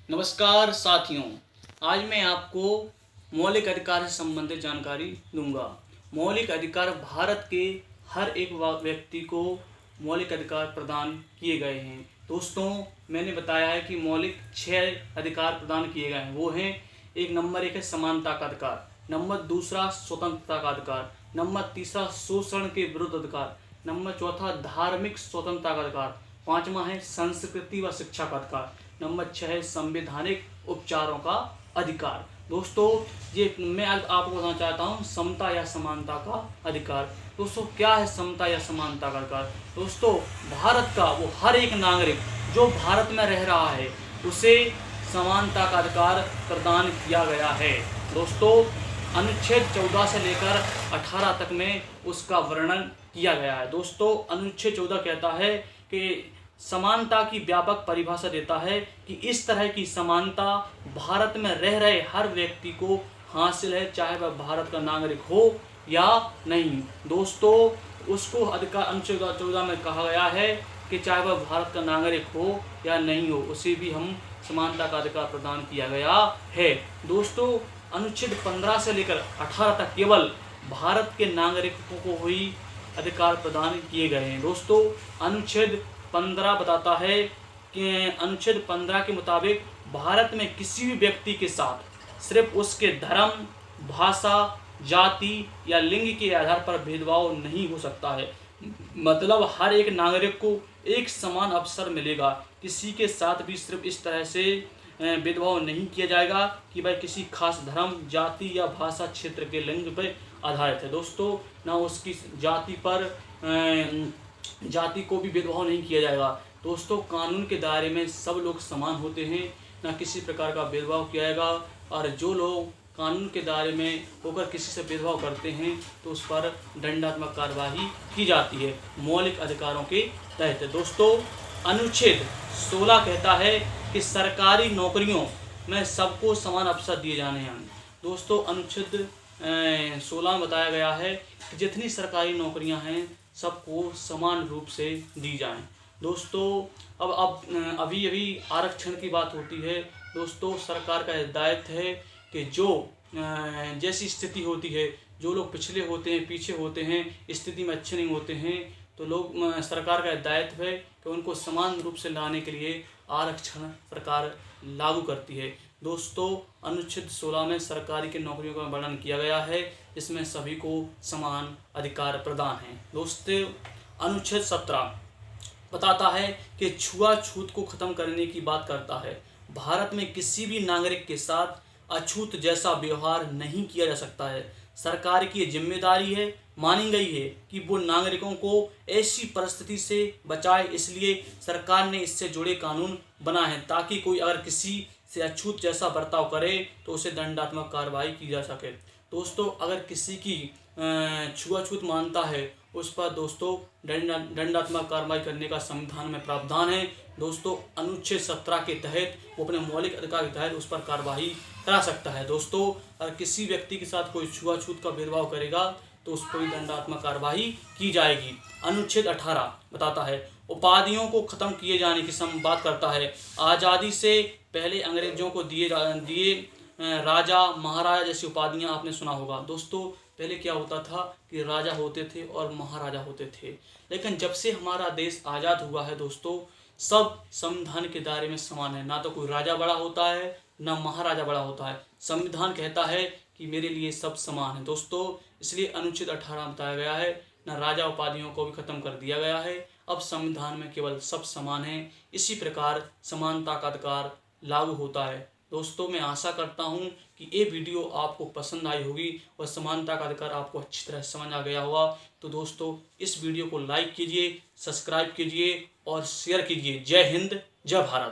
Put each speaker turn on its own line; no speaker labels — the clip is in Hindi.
नमस्कार साथियों, आज मैं आपको मौलिक अधिकार से संबंधित जानकारी दूंगा। मौलिक अधिकार भारत के हर एक व्यक्ति को मौलिक अधिकार प्रदान किए गए हैं। दोस्तों, मैंने बताया है कि मौलिक 6 अधिकार प्रदान किए गए हैं। वो हैं, नंबर 1 है समानता का अधिकार, नंबर 2 स्वतंत्रता का अधिकार, नंबर 3 शोषण के विरुद्ध अधिकार, नंबर 4 धार्मिक स्वतंत्रता का अधिकार, 5वां है संस्कृति व शिक्षा का अधिकार, नंबर 6 है संवैधानिक उपचारों का अधिकार। दोस्तों, ये मैं आज आपको बताना चाहता हूँ समता या समानता का अधिकार। दोस्तों, क्या है समता या समानता का अधिकार? दोस्तों, भारत का वो हर एक नागरिक जो भारत में रह रहा है उसे समानता का अधिकार प्रदान किया गया है। दोस्तों, अनुच्छेद 14 से लेकर 18 तक में उसका वर्णन किया गया है। दोस्तों, अनुच्छेद 14 कहता है कि समानता की व्यापक परिभाषा देता है कि इस तरह की समानता भारत में रह रहे हर व्यक्ति को हासिल है, चाहे वह भारत का नागरिक हो या नहीं। दोस्तों, उसको अधिकार अनुच्छेद 14 में कहा गया है कि चाहे वह भारत का नागरिक हो या नहीं हो, उसे भी हम समानता का अधिकार प्रदान किया गया है। दोस्तों, अनुच्छेद 15 से लेकर 18 तक केवल भारत के नागरिकों को ही अधिकार प्रदान किए गए हैं। दोस्तों, अनुच्छेद 15 बताता है कि अनुच्छेद 15 के मुताबिक भारत में किसी भी व्यक्ति के साथ सिर्फ उसके धर्म, भाषा, जाति या लिंग के आधार पर भेदभाव नहीं हो सकता है। मतलब हर एक नागरिक को एक समान अवसर मिलेगा। किसी के साथ भी सिर्फ इस तरह से भेदभाव नहीं किया जाएगा कि भाई किसी खास धर्म, जाति या भाषा, क्षेत्र के लिंग पर आधारित है। दोस्तों, ना उसकी जाति को भी भेदभाव नहीं किया जाएगा। दोस्तों, कानून के दायरे में सब लोग समान होते हैं, ना किसी प्रकार का भेदभाव किया जाएगा। और जो लोग कानून के दायरे में होकर किसी से भेदभाव करते हैं तो उस पर दंडात्मक कार्रवाई की जाती है मौलिक अधिकारों के तहत। दोस्तों, अनुच्छेद 16 कहता है कि सरकारी नौकरियों में सबको समान अवसर दिए जाने हैं। दोस्तों, अनुच्छेद 16 में बताया गया है कि जितनी सरकारी नौकरियां हैं सबको समान रूप से दी जाएं। दोस्तों, अभी आरक्षण की बात होती है। दोस्तों, सरकार का दायित्व है कि जो जैसी स्थिति होती है, जो लोग पिछले होते हैं, पीछे होते हैं, स्थिति में अच्छे नहीं होते हैं, तो सरकार का दायित्व है कि उनको समान रूप से लाने के लिए आरक्षण सरकार लागू करती है। दोस्तों, अनुच्छेद 16 में सरकारी की नौकरियों का वर्णन किया गया है, इसमें सभी को समान अधिकार प्रदान है। दोस्तों, अनुच्छेद 17 बताता है कि छुआछूत को खत्म करने की बात करता है। भारत में किसी भी नागरिक के साथ अछूत जैसा व्यवहार नहीं किया जा सकता है। सरकार की जिम्मेदारी है, मानी गई है कि वो नागरिकों को ऐसी परिस्थिति से बचाए, इसलिए सरकार ने इससे जुड़े कानून बनाए हैं ताकि कोई अगर किसी से अछूत जैसा बर्ताव करे तो उसे दंडात्मक कार्रवाई की जा सके। दोस्तों, अगर किसी की छुआछूत मानता है उस पर दोस्तों दंडात्मक कार्रवाई करने का संविधान में प्रावधान है। दोस्तों, अनुच्छेद 17 के तहत वो अपने मौलिक अधिकार के तहत उस पर कार्रवाई करा सकता है। दोस्तों, अगर किसी व्यक्ति के साथ कोई छुआछूत का भेदभाव करेगा तो उस पर भी दंडात्मक कार्रवाई की जाएगी। अनुच्छेद 18 बताता है उपाधियों को खत्म किए जाने की बात करता है। आज़ादी से पहले अंग्रेजों को दिए राजा, महाराजा जैसी उपाधियां आपने सुना होगा। दोस्तों, पहले क्या होता था कि राजा होते थे और महाराजा होते थे, लेकिन जब से हमारा देश आज़ाद हुआ है दोस्तों, सब संविधान के दायरे में समान है। ना तो कोई राजा बड़ा होता है, ना महाराजा बड़ा होता है। संविधान कहता है कि मेरे लिए सब समान है। दोस्तों, इसलिए अनुच्छेद 18 बताया गया है, ना राजा उपाधियों को भी खत्म कर दिया गया है। अब संविधान में केवल सब समान है। इसी प्रकार समानता का अधिकार लागू होता है। दोस्तों, मैं आशा करता हूं कि ये वीडियो आपको पसंद आई होगी और समानता का अधिकार आपको अच्छी तरह समझ आ गया होगा। तो दोस्तों, इस वीडियो को लाइक कीजिए, सब्सक्राइब कीजिए और शेयर कीजिए। जय हिंद, जय भारत।